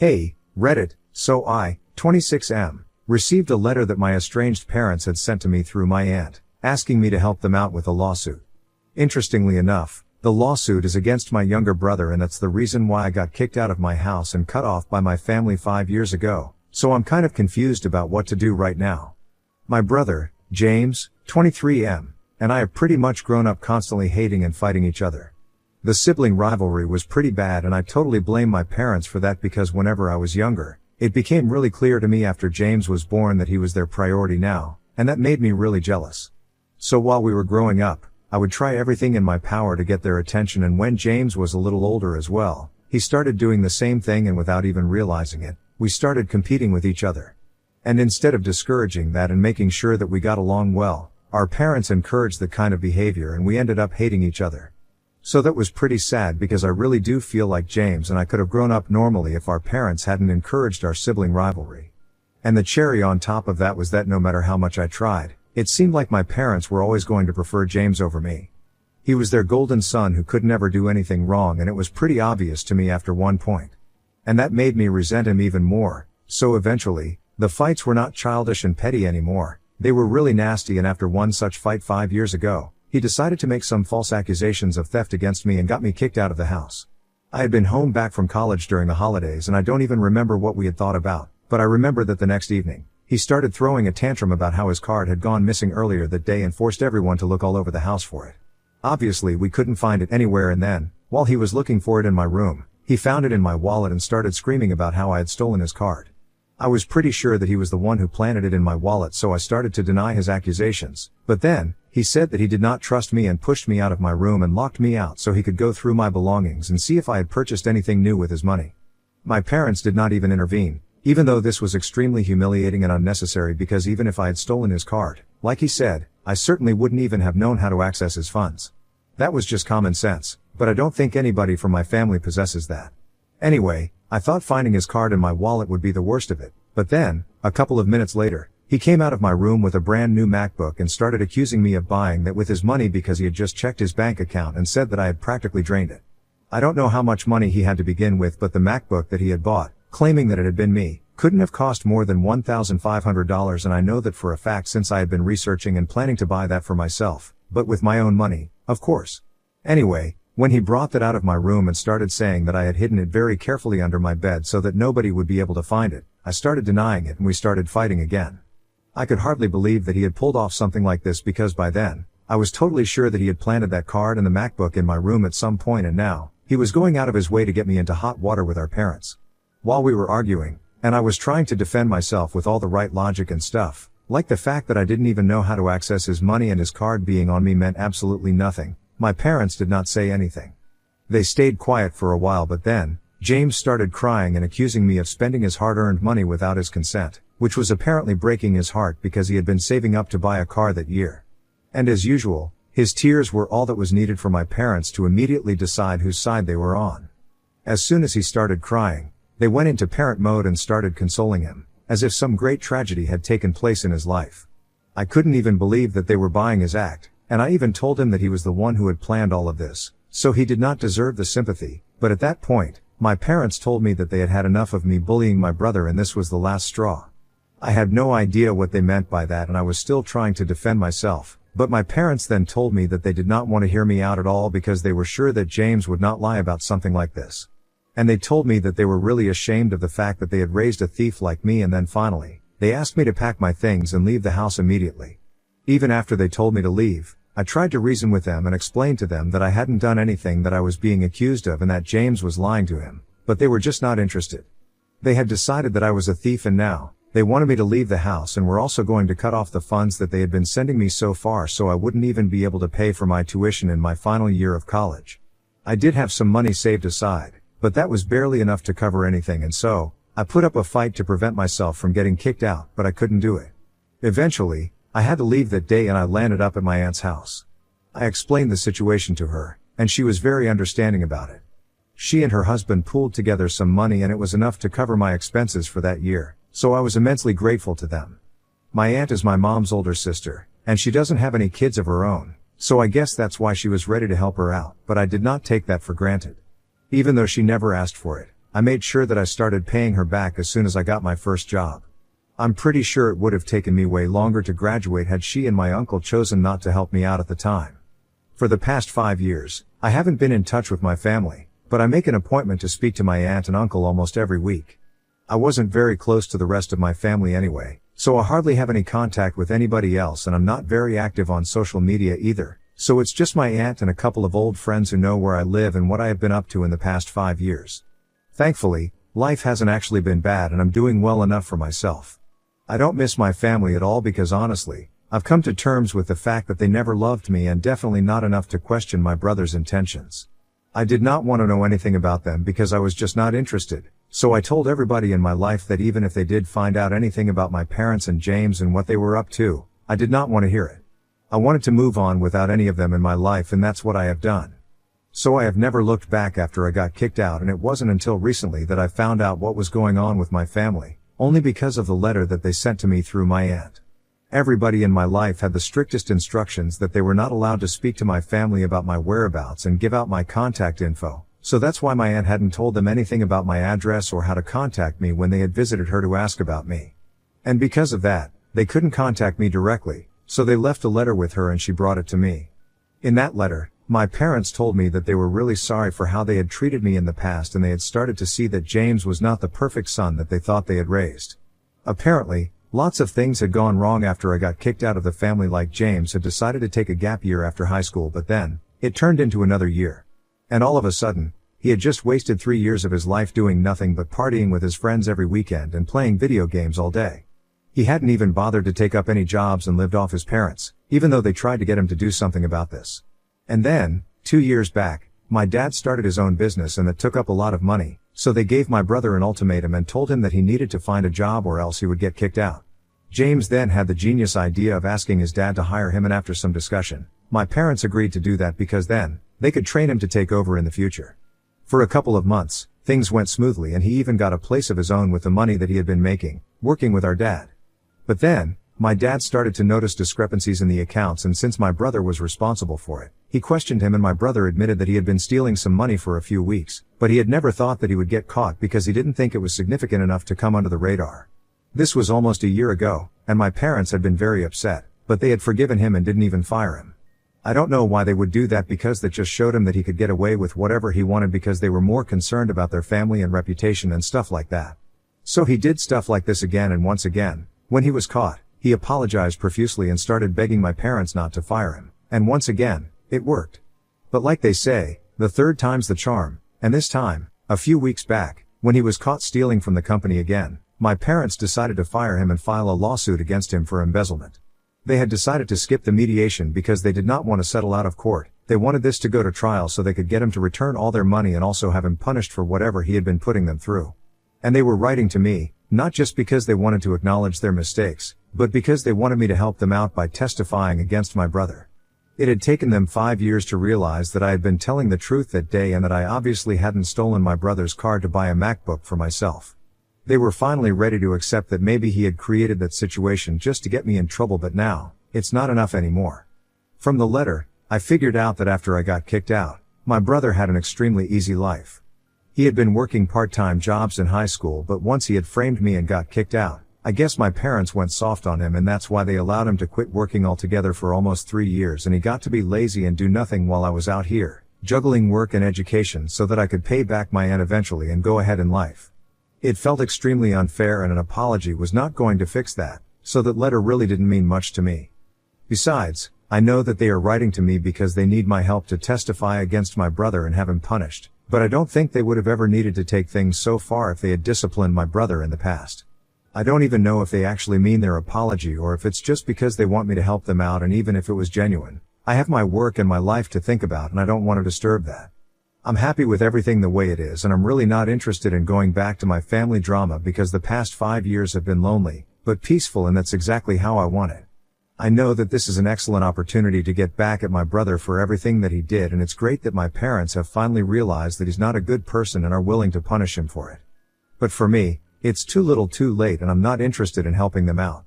Hey, Reddit, so I, 26M, received a letter that my estranged parents had sent to me through my aunt, asking me to help them out with a lawsuit. Interestingly enough, the lawsuit is against my younger brother, and that's the reason why I got kicked out of my house and cut off by my family 5 years ago, so I'm kind of confused about what to do right now. My brother, James, 23M, and I have pretty much grown up constantly hating and fighting each other. The sibling rivalry was pretty bad, and I totally blame my parents for that, because whenever I was younger, it became really clear to me after James was born that he was their priority now, and that made me really jealous. So while we were growing up, I would try everything in my power to get their attention, and when James was a little older as well, he started doing the same thing, and without even realizing it, we started competing with each other. And instead of discouraging that and making sure that we got along well, our parents encouraged that kind of behavior, and we ended up hating each other. So that was pretty sad, because I really do feel like James and I could have grown up normally if our parents hadn't encouraged our sibling rivalry. And the cherry on top of that was that no matter how much I tried, it seemed like my parents were always going to prefer James over me. He was their golden son who could never do anything wrong, and it was pretty obvious to me after one point. And that made me resent him even more, so eventually, the fights were not childish and petty anymore, they were really nasty, and after one such fight 5 years ago, he decided to make some false accusations of theft against me and got me kicked out of the house. I had been home back from college during the holidays, and I don't even remember what we had thought about, but I remember that the next evening, he started throwing a tantrum about how his card had gone missing earlier that day and forced everyone to look all over the house for it. Obviously we couldn't find it anywhere, and then, while he was looking for it in my room, he found it in my wallet and started screaming about how I had stolen his card. I was pretty sure that he was the one who planted it in my wallet, so I started to deny his accusations, but then, he said that he did not trust me and pushed me out of my room and locked me out so he could go through my belongings and see if I had purchased anything new with his money. My parents did not even intervene, even though this was extremely humiliating and unnecessary, because even if I had stolen his card, like he said, I certainly wouldn't even have known how to access his funds. That was just common sense, but I don't think anybody from my family possesses that. Anyway, I thought finding his card in my wallet would be the worst of it, but then, a couple of minutes later, he came out of my room with a brand new MacBook and started accusing me of buying that with his money because he had just checked his bank account and said that I had practically drained it. I don't know how much money he had to begin with, but the MacBook that he had bought, claiming that it had been me, couldn't have cost more than $1,500, and I know that for a fact since I had been researching and planning to buy that for myself, but with my own money, of course. Anyway, when he brought that out of my room and started saying that I had hidden it very carefully under my bed so that nobody would be able to find it, I started denying it and we started fighting again. I could hardly believe that he had pulled off something like this, because by then, I was totally sure that he had planted that card and the MacBook in my room at some point, and now, he was going out of his way to get me into hot water with our parents. While we were arguing, and I was trying to defend myself with all the right logic and stuff, like the fact that I didn't even know how to access his money and his card being on me meant absolutely nothing, my parents did not say anything. They stayed quiet for a while, but then, James started crying and accusing me of spending his hard-earned money without his consent, which was apparently breaking his heart because he had been saving up to buy a car that year. And as usual, his tears were all that was needed for my parents to immediately decide whose side they were on. As soon as he started crying, they went into parent mode and started consoling him, as if some great tragedy had taken place in his life. I couldn't even believe that they were buying his act, and I even told him that he was the one who had planned all of this, so he did not deserve the sympathy, but at that point, my parents told me that they had had enough of me bullying my brother and this was the last straw. I had no idea what they meant by that, and I was still trying to defend myself, but my parents then told me that they did not want to hear me out at all because they were sure that James would not lie about something like this. And they told me that they were really ashamed of the fact that they had raised a thief like me, and then finally, they asked me to pack my things and leave the house immediately. Even after they told me to leave, I tried to reason with them and explain to them that I hadn't done anything that I was being accused of and that James was lying to him, but they were just not interested. They had decided that I was a thief, and now, they wanted me to leave the house and were also going to cut off the funds that they had been sending me so far, so I wouldn't even be able to pay for my tuition in my final year of college. I did have some money saved aside, but that was barely enough to cover anything, and so, I put up a fight to prevent myself from getting kicked out, but I couldn't do it. Eventually, I had to leave that day and I landed up at my aunt's house. I explained the situation to her, and she was very understanding about it. She and her husband pooled together some money and it was enough to cover my expenses for that year, so I was immensely grateful to them. My aunt is my mom's older sister, and she doesn't have any kids of her own, so I guess that's why she was ready to help her out, but I did not take that for granted. Even though she never asked for it, I made sure that I started paying her back as soon as I got my first job. I'm pretty sure it would have taken me way longer to graduate had she and my uncle chosen not to help me out at the time. For the past 5 years, I haven't been in touch with my family, but I make an appointment to speak to my aunt and uncle almost every week. I wasn't very close to the rest of my family anyway, so I hardly have any contact with anybody else, and I'm not very active on social media either, so it's just my aunt and a couple of old friends who know where I live and what I have been up to in the past 5 years. Thankfully, life hasn't actually been bad and I'm doing well enough for myself. I don't miss my family at all because honestly, I've come to terms with the fact that they never loved me and definitely not enough to question my brother's intentions. I did not want to know anything about them because I was just not interested, so I told everybody in my life that even if they did find out anything about my parents and James and what they were up to, I did not want to hear it. I wanted to move on without any of them in my life, and that's what I have done. So I have never looked back after I got kicked out, and it wasn't until recently that I found out what was going on with my family, only because of the letter that they sent to me through my aunt. Everybody in my life had the strictest instructions that they were not allowed to speak to my family about my whereabouts and give out my contact info, so that's why my aunt hadn't told them anything about my address or how to contact me when they had visited her to ask about me. And because of that, they couldn't contact me directly, so they left a letter with her and she brought it to me. In that letter, my parents told me that they were really sorry for how they had treated me in the past, and they had started to see that James was not the perfect son that they thought they had raised. Apparently, lots of things had gone wrong after I got kicked out of the family, like James had decided to take a gap year after high school, but then, it turned into another year. And all of a sudden, he had just wasted 3 years of his life doing nothing but partying with his friends every weekend and playing video games all day. He hadn't even bothered to take up any jobs and lived off his parents, even though they tried to get him to do something about this. And then, 2 years back, my dad started his own business and that took up a lot of money, so they gave my brother an ultimatum and told him that he needed to find a job or else he would get kicked out. James then had the genius idea of asking his dad to hire him, and after some discussion, my parents agreed to do that because then, they could train him to take over in the future. For a couple of months, things went smoothly and he even got a place of his own with the money that he had been making, working with our dad. But then, my dad started to notice discrepancies in the accounts, and since my brother was responsible for it, he questioned him, and my brother admitted that he had been stealing some money for a few weeks, but he had never thought that he would get caught because he didn't think it was significant enough to come under the radar. This was almost a year ago, and my parents had been very upset, but they had forgiven him and didn't even fire him. I don't know why they would do that, because that just showed him that he could get away with whatever he wanted because they were more concerned about their family and reputation and stuff like that. So he did stuff like this again, and once again, when he was caught, he apologized profusely and started begging my parents not to fire him, and once again, it worked. But like they say, the third time's the charm, and this time, a few weeks back, when he was caught stealing from the company again, my parents decided to fire him and file a lawsuit against him for embezzlement. They had decided to skip the mediation because they did not want to settle out of court. They wanted this to go to trial so they could get him to return all their money and also have him punished for whatever he had been putting them through. And they were writing to me, not just because they wanted to acknowledge their mistakes, but because they wanted me to help them out by testifying against my brother. It had taken them 5 years to realize that I had been telling the truth that day and that I obviously hadn't stolen my brother's car to buy a MacBook for myself. They were finally ready to accept that maybe he had created that situation just to get me in trouble, but now, it's not enough anymore. From the letter, I figured out that after I got kicked out, my brother had an extremely easy life. He had been working part-time jobs in high school, but once he had framed me and got kicked out, I guess my parents went soft on him, and that's why they allowed him to quit working altogether for almost 3 years, and he got to be lazy and do nothing while I was out here, juggling work and education so that I could pay back my aunt eventually and go ahead in life. It felt extremely unfair, and an apology was not going to fix that, so that letter really didn't mean much to me. Besides, I know that they are writing to me because they need my help to testify against my brother and have him punished, but I don't think they would have ever needed to take things so far if they had disciplined my brother in the past. I don't even know if they actually mean their apology or if it's just because they want me to help them out, and even if it was genuine, I have my work and my life to think about and I don't want to disturb that. I'm happy with everything the way it is, and I'm really not interested in going back to my family drama because the past 5 years have been lonely, but peaceful, and that's exactly how I want it. I know that this is an excellent opportunity to get back at my brother for everything that he did, and it's great that my parents have finally realized that he's not a good person and are willing to punish him for it. But for me, it's too little too late, and I'm not interested in helping them out.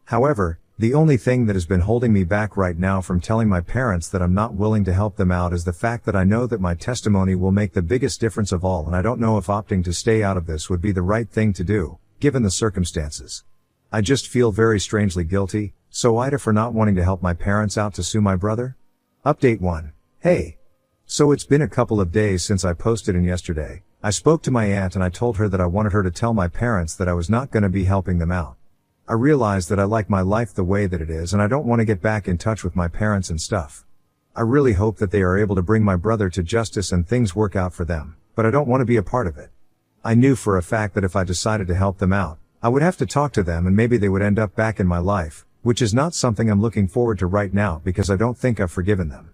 However, The only thing that has been holding me back right now from telling my parents that I'm not willing to help them out is the fact that I know that my testimony will make the biggest difference of all, and I don't know if opting to stay out of this would be the right thing to do, given the circumstances. I just feel very strangely guilty, so Ida, for not wanting to help my parents out to sue my brother? Update 1. Hey. So it's been a couple of days since I posted, and yesterday, I spoke to my aunt and I told her that I wanted her to tell my parents that I was not going to be helping them out. I realized that I like my life the way that it is and I don't want to get back in touch with my parents and stuff. I really hope that they are able to bring my brother to justice and things work out for them, but I don't want to be a part of it. I knew for a fact that if I decided to help them out, I would have to talk to them and maybe they would end up back in my life, which is not something I'm looking forward to right now because I don't think I've forgiven them.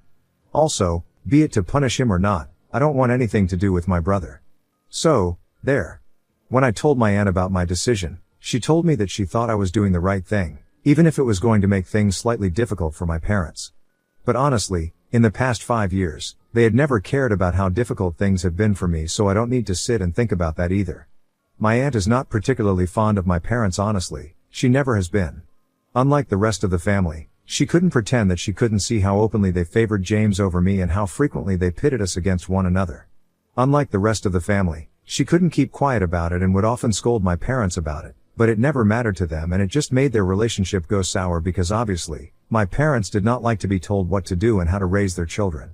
Also, be it to punish him or not, I don't want anything to do with my brother. So, there. When I told my aunt about my decision, she told me that she thought I was doing the right thing, even if it was going to make things slightly difficult for my parents. But honestly, in the past 5 years, they had never cared about how difficult things have been for me, so I don't need to sit and think about that either. My aunt is not particularly fond of my parents, honestly. She never has been. Unlike the rest of the family, she couldn't pretend that she couldn't see how openly they favored James over me and how frequently they pitted us against one another. Unlike the rest of the family, she couldn't keep quiet about it and would often scold my parents about it, but it never mattered to them and it just made their relationship go sour because obviously, my parents did not like to be told what to do and how to raise their children.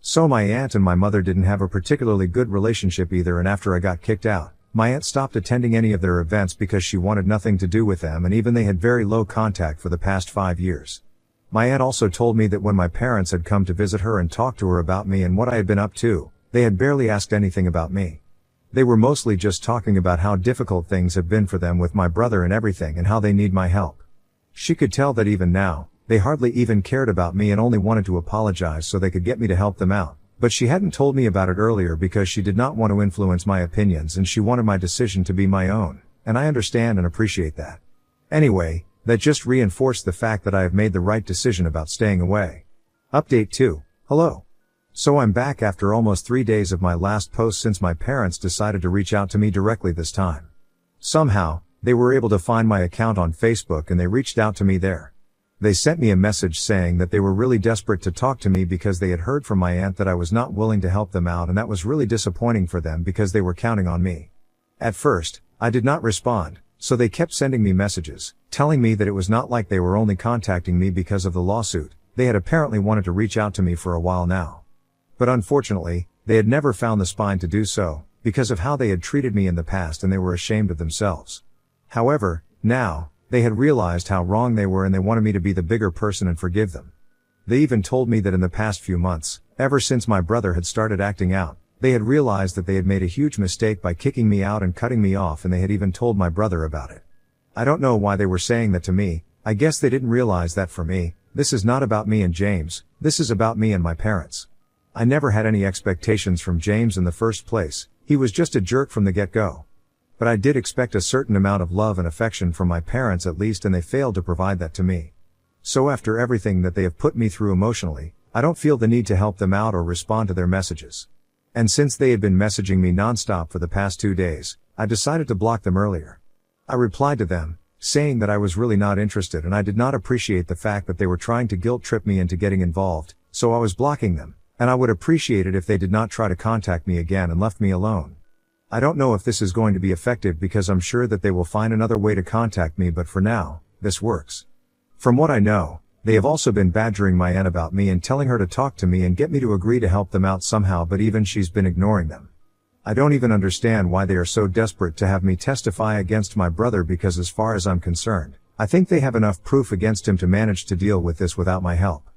So my aunt and my mother didn't have a particularly good relationship either, and after I got kicked out, my aunt stopped attending any of their events because she wanted nothing to do with them, and even they had very low contact for the past 5 years. My aunt also told me that when my parents had come to visit her and talked to her about me and what I had been up to, they had barely asked anything about me. They were mostly just talking about how difficult things have been for them with my brother and everything and how they need my help. She could tell that even now, they hardly even cared about me and only wanted to apologize so they could get me to help them out, but she hadn't told me about it earlier because she did not want to influence my opinions and she wanted my decision to be my own, and I understand and appreciate that. Anyway, that just reinforced the fact that I have made the right decision about staying away. Update 2. Hello. So I'm back after almost 3 days of my last post since my parents decided to reach out to me directly this time. Somehow, they were able to find my account on Facebook and they reached out to me there. They sent me a message saying that they were really desperate to talk to me because they had heard from my aunt that I was not willing to help them out, and that was really disappointing for them because they were counting on me. At first, I did not respond, so they kept sending me messages, telling me that it was not like they were only contacting me because of the lawsuit. They had apparently wanted to reach out to me for a while now. But unfortunately, they had never found the spine to do so, because of how they had treated me in the past, and they were ashamed of themselves. However, now, they had realized how wrong they were and they wanted me to be the bigger person and forgive them. They even told me that in the past few months, ever since my brother had started acting out, they had realized that they had made a huge mistake by kicking me out and cutting me off, and they had even told my brother about it. I don't know why they were saying that to me. I guess they didn't realize that for me, this is not about me and James, this is about me and my parents. I never had any expectations from James in the first place. He was just a jerk from the get-go. But I did expect a certain amount of love and affection from my parents at least, and they failed to provide that to me. So after everything that they have put me through emotionally, I don't feel the need to help them out or respond to their messages. And since they had been messaging me nonstop for the past 2 days, I decided to block them earlier. I replied to them, saying that I was really not interested and I did not appreciate the fact that they were trying to guilt trip me into getting involved, so I was blocking them. And I would appreciate it if they did not try to contact me again and left me alone. I don't know if this is going to be effective because I'm sure that they will find another way to contact me, but for now, this works. From what I know, they have also been badgering my aunt about me and telling her to talk to me and get me to agree to help them out somehow, but even she's been ignoring them. I don't even understand why they are so desperate to have me testify against my brother, because as far as I'm concerned, I think they have enough proof against him to manage to deal with this without my help.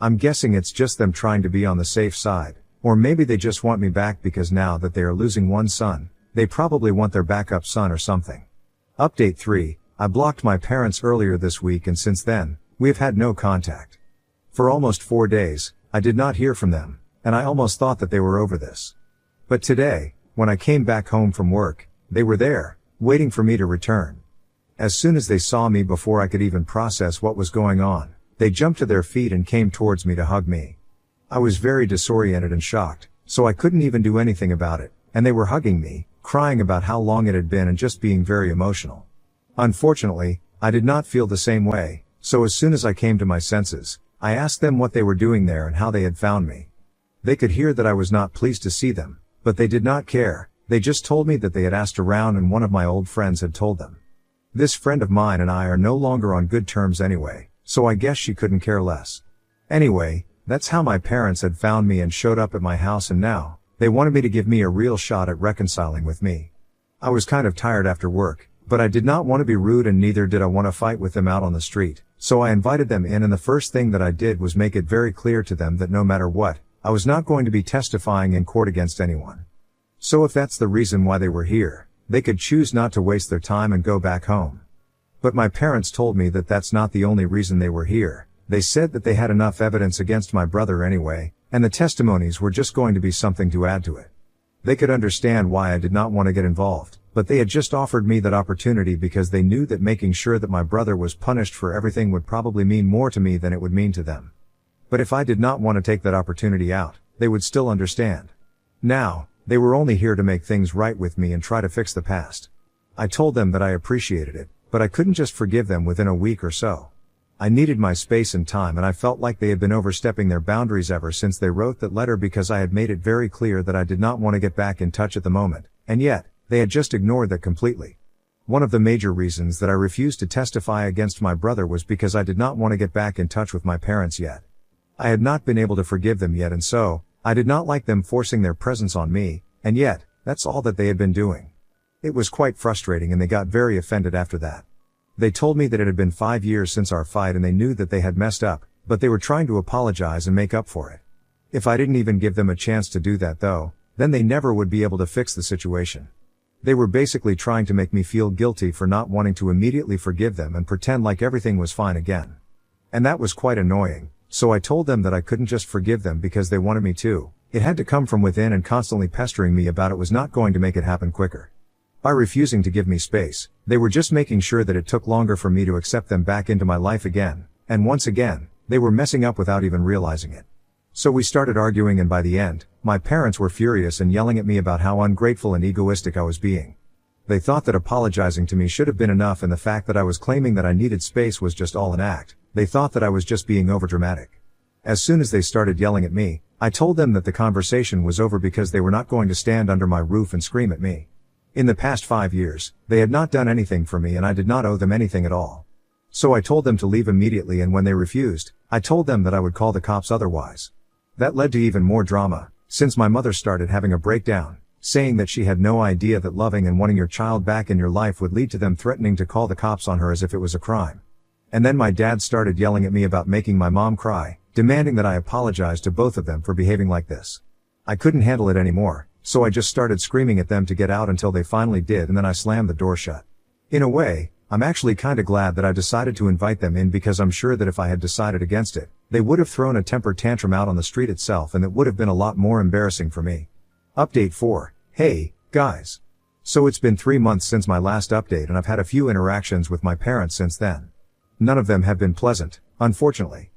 I'm guessing it's just them trying to be on the safe side, or maybe they just want me back because now that they are losing one son, they probably want their backup son or something. Update 3, I blocked my parents earlier this week, and since then, we have had no contact. For almost 4 days, I did not hear from them, and I almost thought that they were over this. But today, when I came back home from work, they were there, waiting for me to return. As soon as they saw me, before I could even process what was going on, they jumped to their feet and came towards me to hug me. I was very disoriented and shocked, so I couldn't even do anything about it, and they were hugging me, crying about how long it had been and just being very emotional. Unfortunately, I did not feel the same way, So as soon as I came to my senses, I asked them what they were doing there and how they had found me. They could hear that I was not pleased to see them, but they did not care. They just told me that they had asked around and one of my old friends had told them. This friend of mine and I are no longer on good terms anyway, so I guess she couldn't care less. Anyway, that's how my parents had found me and showed up at my house, and now they wanted me to give me a real shot at reconciling with me. I was kind of tired after work, but I did not want to be rude and neither did I want to fight with them out on the street, so I invited them in, and the first thing that I did was make it very clear to them that no matter what, I was not going to be testifying in court against anyone. So if that's the reason why they were here, they could choose not to waste their time and go back home. But my parents told me that that's not the only reason they were here. They said that they had enough evidence against my brother anyway, and the testimonies were just going to be something to add to it. They could understand why I did not want to get involved, but they had just offered me that opportunity because they knew that making sure that my brother was punished for everything would probably mean more to me than it would mean to them. But if I did not want to take that opportunity out, they would still understand. Now, they were only here to make things right with me and try to fix the past. I told them that I appreciated it, but I couldn't just forgive them within a week or so. I needed my space and time, and I felt like they had been overstepping their boundaries ever since they wrote that letter because I had made it very clear that I did not want to get back in touch at the moment, and yet, they had just ignored that completely. One of the major reasons that I refused to testify against my brother was because I did not want to get back in touch with my parents yet. I had not been able to forgive them yet, and so, I did not like them forcing their presence on me, and yet, that's all that they had been doing. It was quite frustrating, and they got very offended after that. They told me that it had been 5 years since our fight and they knew that they had messed up, but they were trying to apologize and make up for it. If I didn't even give them a chance to do that though, then they never would be able to fix the situation. They were basically trying to make me feel guilty for not wanting to immediately forgive them and pretend like everything was fine again. And that was quite annoying, so I told them that I couldn't just forgive them because they wanted me to. It had to come from within, and constantly pestering me about it was not going to make it happen quicker. By refusing to give me space, they were just making sure that it took longer for me to accept them back into my life again, and once again, they were messing up without even realizing it. So we started arguing, and by the end, my parents were furious and yelling at me about how ungrateful and egoistic I was being. They thought that apologizing to me should have been enough, and the fact that I was claiming that I needed space was just all an act. They thought that I was just being overdramatic. As soon as they started yelling at me, I told them that the conversation was over because they were not going to stand under my roof and scream at me. In the past 5 years, they had not done anything for me and I did not owe them anything at all. So I told them to leave immediately, and when they refused, I told them that I would call the cops otherwise. That led to even more drama, since my mother started having a breakdown, saying that she had no idea that loving and wanting your child back in your life would lead to them threatening to call the cops on her as if it was a crime. And then my dad started yelling at me about making my mom cry, demanding that I apologize to both of them for behaving like this. I couldn't handle it anymore, so I just started screaming at them to get out until they finally did, and then I slammed the door shut. In a way, I'm actually kinda glad that I decided to invite them in, because I'm sure that if I had decided against it, they would have thrown a temper tantrum out on the street itself, and it would have been a lot more embarrassing for me. Update 4. Hey, guys. So it's been 3 months since my last update, and I've had a few interactions with my parents since then. None of them have been pleasant, unfortunately.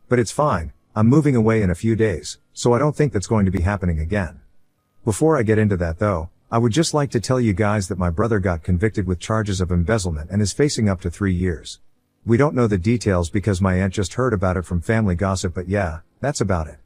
But it's fine, I'm moving away in a few days, so I don't think that's going to be happening again. Before I get into that though, I would just like to tell you guys that my brother got convicted with charges of embezzlement and is facing up to 3 years. We don't know the details because my aunt just heard about it from family gossip, but yeah, that's about it.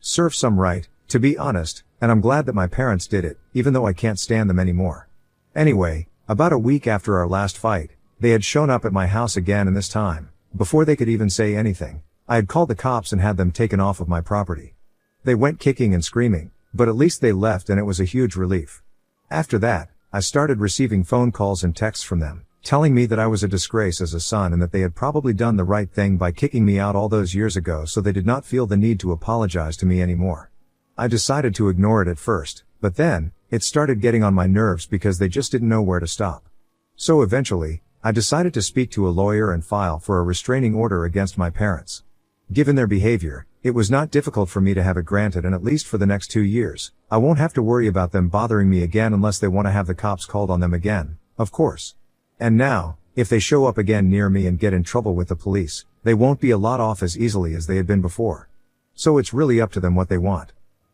Serves some right, to be honest, and I'm glad that my parents did it, even though I can't stand them anymore. Anyway, about a week after our last fight, they had shown up at my house again, and this time, before they could even say anything, I had called the cops and had them taken off of my property. They went kicking and screaming, but at least they left, and it was a huge relief. After that, I started receiving phone calls and texts from them, telling me that I was a disgrace as a son and that they had probably done the right thing by kicking me out all those years ago, so they did not feel the need to apologize to me anymore. I decided to ignore it at first, but then, it started getting on my nerves because they just didn't know where to stop. So eventually, I decided to speak to a lawyer and file for a restraining order against my parents. Given their behavior, it was not difficult for me to have it granted, and at least for the next 2 years, I won't have to worry about them bothering me again unless they want to have the cops called on them again, of course. And now, if they show up again near me and get in trouble with the police, they won't be a lot off as easily as they had been before. So it's really up to them what they want.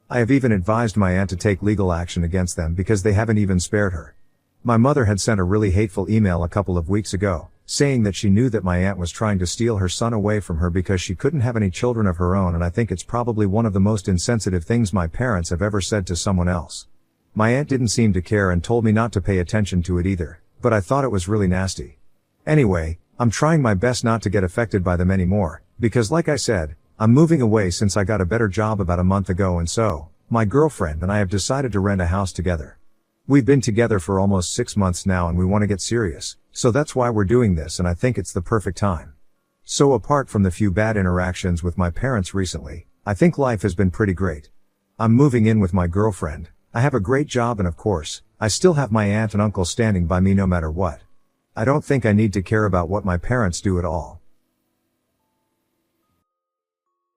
I have even advised my aunt to take legal action against them because they haven't even spared her. My mother had sent a really hateful email a couple of weeks ago, saying that she knew that my aunt was trying to steal her son away from her because she couldn't have any children of her own, and I think it's probably one of the most insensitive things my parents have ever said to someone else. My aunt didn't seem to care and told me not to pay attention to it either, but I thought it was really nasty. Anyway, I'm trying my best not to get affected by them anymore, because like I said, I'm moving away since I got a better job about a month ago, and so, my girlfriend and I have decided to rent a house together. We've been together for almost 6 months now and we want to get serious, so that's why we're doing this, and I think it's the perfect time. So apart from the few bad interactions with my parents recently, I think life has been pretty great. I'm moving in with my girlfriend, I have a great job, and of course, I still have my aunt and uncle standing by me no matter what. I don't think I need to care about what my parents do at all.